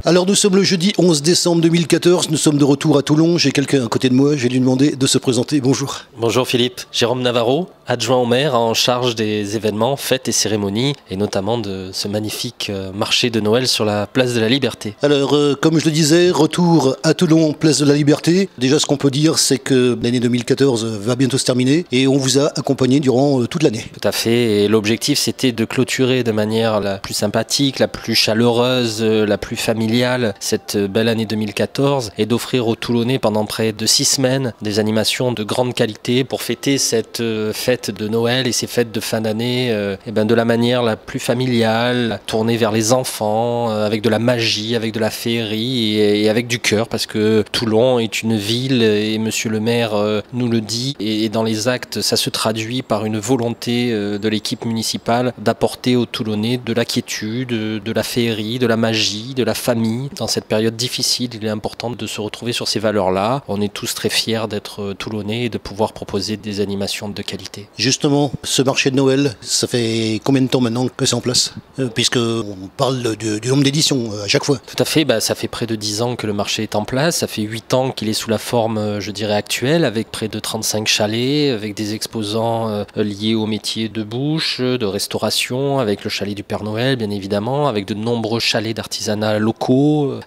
Alors nous sommes le jeudi 11 décembre 2014, nous sommes de retour à Toulon, j'ai quelqu'un à côté de moi, je vais lui demander de se présenter, bonjour. Bonjour Philippe, Jérôme Navarro, adjoint au maire en charge des événements, fêtes et cérémonies, et notamment de ce magnifique marché de Noël sur la place de la Liberté. Alors comme je le disais, retour à Toulon, place de la Liberté. Déjà ce qu'on peut dire c'est que l'année 2014 va bientôt se terminer et on vous a accompagné durant toute l'année. Tout à fait, et l'objectif c'était de clôturer de manière la plus sympathique, la plus chaleureuse, la plus familiale cette belle année 2014 et d'offrir aux Toulonnais pendant près de 6 semaines des animations de grande qualité pour fêter cette fête de Noël et ces fêtes de fin d'année de la manière la plus familiale, tournée vers les enfants, avec de la magie, avec de la féerie et avec du cœur, parce que Toulon est une ville et monsieur le maire nous le dit, et dans les actes ça se traduit par une volonté de l'équipe municipale d'apporter aux Toulonnais de la quiétude, de la féerie, de la magie, de la famille. Dans cette période difficile, il est important de se retrouver sur ces valeurs-là. On est tous très fiers d'être Toulonnais et de pouvoir proposer des animations de qualité. Justement, ce marché de Noël, ça fait combien de temps maintenant que c'est en place puisqu'on parle du nombre d'éditions à chaque fois. Tout à fait, ça fait près de 10 ans que le marché est en place. Ça fait 8 ans qu'il est sous la forme, je dirais, actuelle, avec près de 35 chalets, avec des exposants liés au métier de bouche, de restauration, avec le chalet du Père Noël, bien évidemment, avec de nombreux chalets d'artisanat locaux,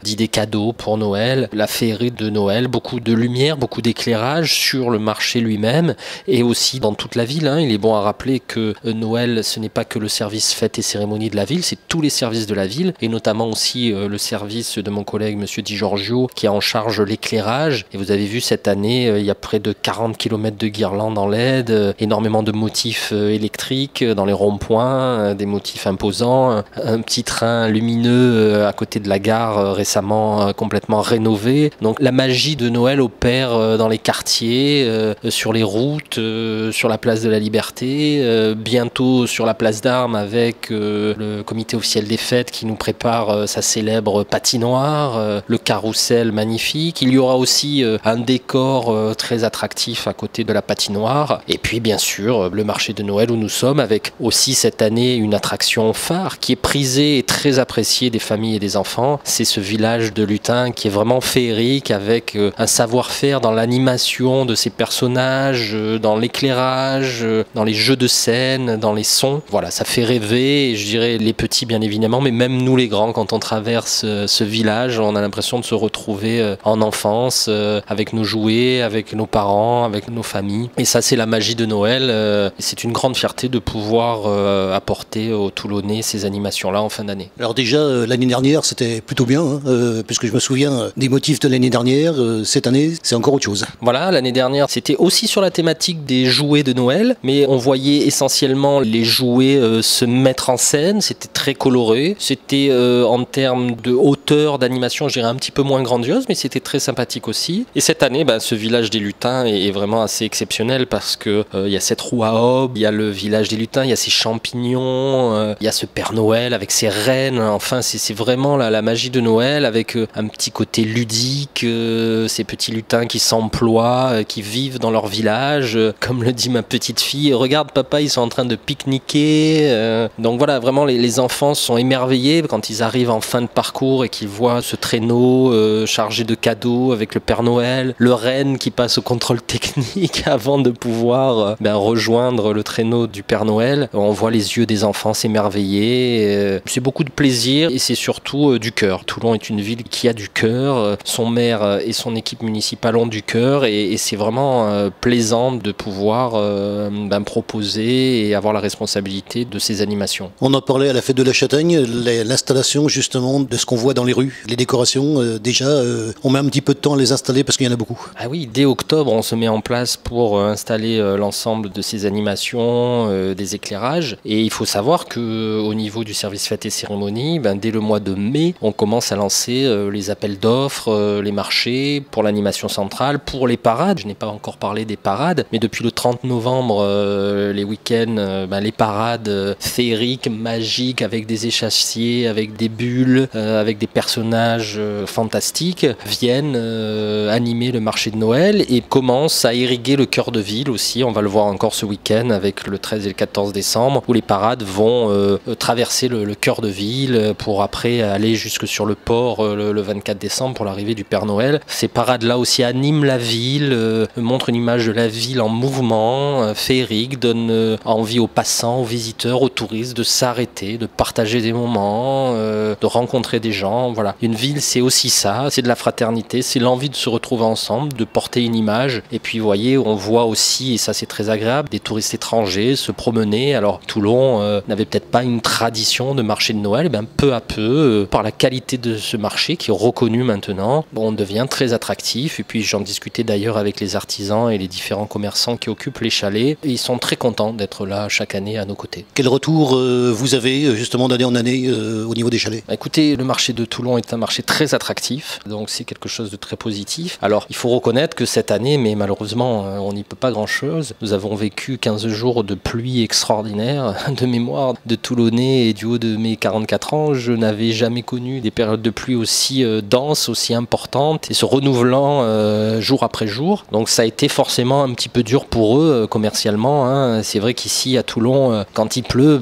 d'idées cadeaux pour Noël, la féerie de Noël, beaucoup de lumière, beaucoup d'éclairage sur le marché lui-même et aussi dans toute la ville. Il est bon à rappeler que Noël, ce n'est pas que le service fêtes et cérémonies de la ville, c'est tous les services de la ville et notamment aussi le service de mon collègue Monsieur Di Giorgio qui a en charge l'éclairage. Et vous avez vu cette année, il y a près de 40 km de guirlandes en LED, énormément de motifs électriques dans les ronds-points, des motifs imposants, un petit train lumineux à côté de la gare récemment complètement rénové. Donc la magie de Noël opère dans les quartiers, sur les routes, sur la place de la Liberté, bientôt sur la place d'Armes avec le comité officiel des fêtes qui nous prépare sa célèbre patinoire, le carrousel magnifique. Il y aura aussi un décor très attractif à côté de la patinoire et puis bien sûr le marché de Noël où nous sommes avec aussi cette année une attraction phare qui est prisée et très appréciée des familles et des enfants. C'est ce village de lutins qui est vraiment féerique avec un savoir-faire dans l'animation de ces personnages, dans l'éclairage, dans les jeux de scène, dans les sons. Voilà, ça fait rêver, et je dirais les petits bien évidemment, mais même nous les grands, quand on traverse ce village, on a l'impression de se retrouver en enfance, avec nos jouets, avec nos parents, avec nos familles. Et ça, c'est la magie de Noël. C'est une grande fierté de pouvoir apporter aux Toulonnais ces animations-là en fin d'année. Alors déjà, l'année dernière, c'était plutôt bien, puisque je me souviens des motifs de l'année dernière. Cette année, c'est encore autre chose. Voilà, l'année dernière, c'était aussi sur la thématique des jouets de Noël, mais on voyait essentiellement les jouets se mettre en scène. C'était très coloré. C'était en termes de hauteur d'animation, je dirais un petit peu moins grandiose, mais c'était très sympathique aussi. Et cette année, ce village des lutins est vraiment assez exceptionnel parce que il y a cette roue à aube, il y a le village des lutins, il y a ces champignons, il y a ce Père Noël avec ses rennes. Enfin, c'est vraiment la magie de Noël avec un petit côté ludique, ces petits lutins qui s'emploient, qui vivent dans leur village, comme le dit ma petite fille, regarde papa, ils sont en train de pique-niquer. Donc voilà, vraiment les enfants sont émerveillés quand ils arrivent en fin de parcours et qu'ils voient ce traîneau chargé de cadeaux avec le Père Noël, le renne qui passe au contrôle technique avant de pouvoir rejoindre le traîneau du Père Noël. On voit les yeux des enfants s'émerveiller, c'est beaucoup de plaisir et c'est surtout du cœur. Toulon est une ville qui a du cœur, son maire et son équipe municipale ont du cœur et c'est vraiment plaisant de pouvoir proposer et avoir la responsabilité de ces animations. On en parlait à la fête de la Châtaigne, l'installation justement de ce qu'on voit dans les rues, les décorations, déjà on met un petit peu de temps à les installer parce qu'il y en a beaucoup. Ah oui, dès octobre on se met en place pour installer l'ensemble de ces animations, des éclairages et il faut savoir qu'au niveau du service fêtes et cérémonies, dès le mois de mai on commence à lancer les appels d'offres, les marchés pour l'animation centrale, pour les parades. Je n'ai pas encore parlé des parades, mais depuis le 30 novembre, les week-ends, les parades féeriques, magiques, avec des échassiers, avec des bulles, avec des personnages fantastiques, viennent animer le marché de Noël et commencent à irriguer le cœur de ville aussi. On va le voir encore ce week-end avec le 13 et le 14 décembre, où les parades vont traverser le cœur de ville pour après aller jusque sur le port le 24 décembre pour l'arrivée du Père Noël. Ces parades-là aussi animent la ville, montrent une image de la ville en mouvement, féerique, donnent envie aux passants, aux visiteurs, aux touristes de s'arrêter, de partager des moments, de rencontrer des gens. Voilà. Une ville, c'est aussi ça, c'est de la fraternité, c'est l'envie de se retrouver ensemble, de porter une image. Et puis, vous voyez, on voit aussi, et ça c'est très agréable, des touristes étrangers se promener. Alors, Toulon n'avait peut-être pas une tradition de marché de Noël, et bien peu à peu, par la qualité de ce marché qui est reconnu maintenant, on devient très attractif. Et puis, j'en discutais d'ailleurs avec les artisans et les différents commerçants qui occupent les chalets. Et ils sont très contents d'être là chaque année à nos côtés. Quel retour vous avez justement d'année en année au niveau des chalets? Écoutez, le marché de Toulon est un marché très attractif, donc c'est quelque chose de très positif. Alors, il faut reconnaître que cette année, mais malheureusement, on n'y peut pas grand-chose. Nous avons vécu 15 jours de pluie extraordinaire. De mémoire de Toulonnais et du haut de mes 44 ans, je n'avais jamais connu des périodes de pluie aussi denses, aussi importantes et se renouvelant jour après jour. Donc ça a été forcément un petit peu dur pour eux commercialement, hein. C'est vrai qu'ici à Toulon, quand il pleut,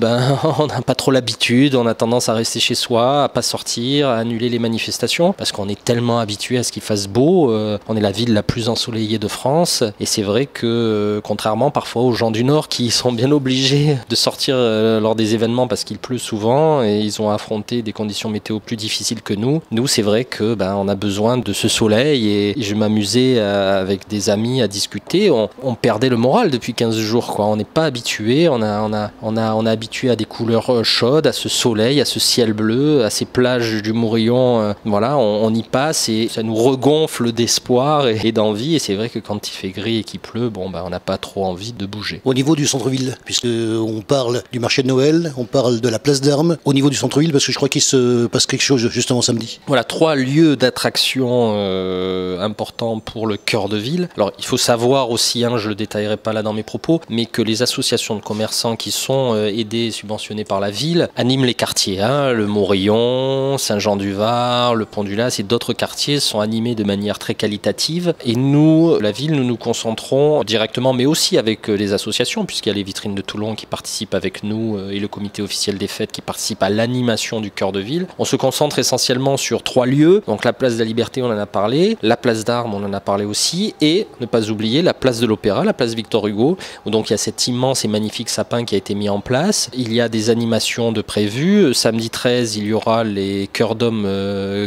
on n'a pas trop l'habitude, on a tendance à rester chez soi, à pas sortir, à annuler les manifestations parce qu'on est tellement habitué à ce qu'il fasse beau. On est la ville la plus ensoleillée de France et c'est vrai que contrairement parfois aux gens du Nord qui sont bien obligés de sortir lors des événements parce qu'il pleut souvent et ils ont affronté des conditions météo plus difficiles que nous. Nous, c'est vrai que on a besoin de ce soleil et je m'amusais avec des amis à discuter. On perdait le moral depuis 15 jours, quoi. On n'est pas habitué, on est habitué à des couleurs chaudes, à ce soleil, à ce ciel bleu, à ces plages du Morillon. Voilà, on y passe et ça nous regonfle d'espoir et d'envie. Et c'est vrai que quand il fait gris et qu'il pleut, on n'a pas trop envie de bouger. Au niveau du centre-ville, puisque on parle du marché de Noël, on parle de la place d'Armes, au niveau du centre-ville, parce que je crois qu'il se passe quelque chose justement samedi. Voilà, 3 lieux d'attraction importants pour le cœur de ville. Alors, il faut savoir aussi, je ne le détaillerai pas là dans mes propos, mais que les associations de commerçants qui sont aidées et subventionnées par la ville animent les quartiers. Le Morillon, Saint-Jean-du-Var, le Pont-du-Lac et d'autres quartiers sont animés de manière très qualitative. Et nous, la ville, nous nous concentrons directement, mais aussi avec les associations, puisqu'il y a les vitrines de Toulon qui participent avec nous et le comité officiel des fêtes qui participe à l'animation du cœur de ville. On se concentre essentiellement sur 3 lieux. Donc la place de la Liberté, on en a parlé, la place d'Armes, on en a parlé aussi, et ne pas oublier la place de l'Opéra, la place Victor Hugo, où donc il y a cet immense et magnifique sapin qui a été mis en place. Il y a des animations de prévues. Samedi 13, il y aura les chœurs d'hommes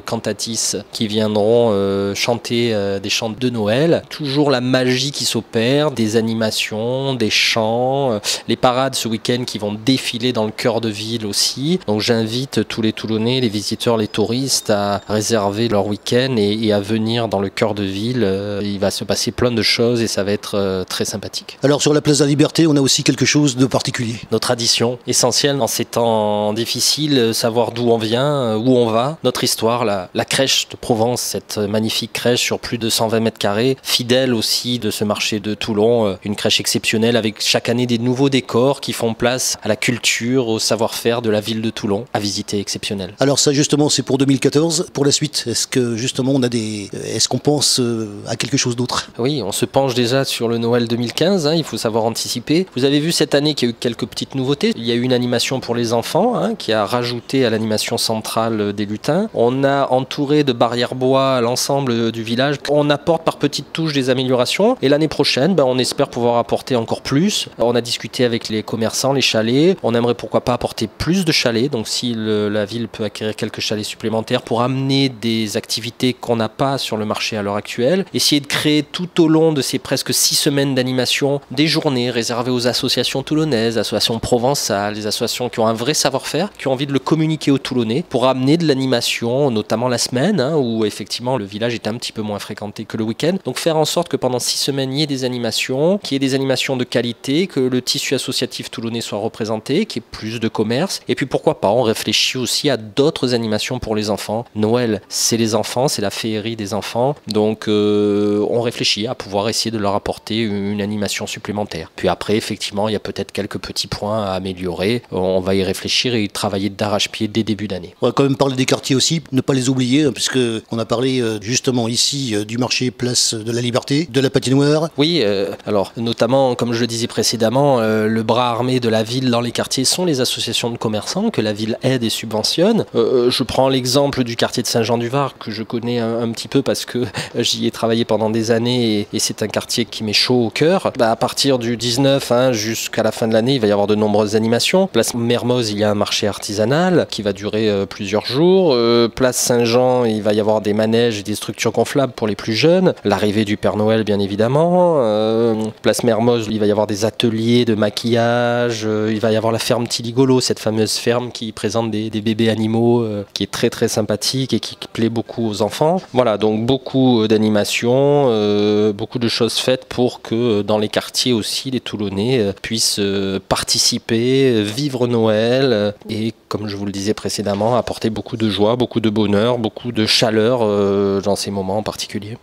cantatis qui viendront chanter des chants de Noël. Toujours la magie qui s'opère, des animations, des chants, les parades ce week-end qui vont défiler dans le cœur de ville aussi. Donc j'invite tous les Toulonnais, les visiteurs, les touristes à réserver leur week-end et à venir dans le cœur de ville. Il va se passer plein de choses et ça va être très sympathique. Alors sur la place de la Liberté, on a aussi quelque chose de particulier. Nos traditions, essentielles dans ces temps difficiles, savoir d'où on vient, où on va, notre histoire, la crèche de Provence, cette magnifique crèche sur plus de 120 mètres carrés, fidèle aussi de ce marché de Toulon, une crèche exceptionnelle avec chaque année des nouveaux décors qui font place à la culture, au savoir-faire de la ville de Toulon, à visiter exceptionnel. Alors ça justement c'est pour 2014. Pour la suite, est-ce que justement est-ce qu'on pense à quelque chose d'autre? Oui, on se penche déjà sur le Noël 2015, il faut savoir anticiper. Vous avez vu cette année qu'il y a eu quelques petites nouveautés. Il y a eu une animation pour les enfants qui a rajouté à l'animation centrale des lutins. On a entouré de barrières bois l'ensemble du village. On apporte par petites touches des améliorations et l'année prochaine, on espère pouvoir apporter encore plus. On a discuté avec les commerçants, les chalets. On aimerait pourquoi pas apporter plus de chalets. Donc si la ville peut acquérir quelques chalets supplémentaires pour amener des activités qu'on n'a pas sur le marché à l'heure actuelle. Essayer de créer tout au long de ces presque 6 semaines d'animation des journées réservées aux associations toulonnaises, associations provençales, les associations qui ont un vrai savoir-faire, qui ont envie de le communiquer aux Toulonnais pour amener de l'animation, notamment la semaine, où effectivement le village est un petit peu moins fréquenté que le week-end. Donc faire en sorte que pendant 6 semaines, il y ait des animations, qu'il y ait des animations de qualité, que le tissu associatif toulonnais soit représenté, qu'il y ait plus de commerce. Et puis pourquoi pas, on réfléchit aussi à d'autres animations pour les enfants. Noël, c'est les enfants, c'est la féerie des enfants. Donc on réfléchit à pouvoir essayer de leur apporter une animation supplémentaire. Puis après, effectivement, il y a peut-être quelques petits points à améliorer. On va y réfléchir et y travailler d'arrache-pied dès début d'année. On va quand même parler des quartiers aussi, ne pas les oublier, puisque on a parlé justement ici du marché Place de la Liberté, de la patinoire. Oui, alors notamment, comme je le disais précédemment, le bras armé de la ville dans les quartiers sont les associations de commerçants que la ville aide et subventionne. Je prends l'exemple du quartier de Saint-Jean-du-Var, que je connais un petit peu parce que j'y ai travaillé pendant des années et c'est un quartier qui m'est chaud au cœur. À partir du 19 jusqu'à la fin de l'année, il va y avoir de nombreuses animations. Place Mermoz, il y a un marché artisanal qui va durer plusieurs jours. Place Saint-Jean, il va y avoir des manèges et des structures gonflables pour les plus jeunes. L'arrivée du Père Noël, bien évidemment. Place Mermoz, il va y avoir des ateliers de maquillage. Il va y avoir la ferme Tiligolo, cette fameuse ferme qui présente des bébés animaux, qui est très très sympathique et qui plaît beaucoup aux enfants. Voilà, donc beaucoup d'animations, beaucoup de choses faites pour que dans les quartiers aussi, les Toulonnais puissent participer, vivre Noël et, comme je vous le disais précédemment, apporter beaucoup de joie, beaucoup de bonheur, beaucoup de chaleur dans ces moments en particulier.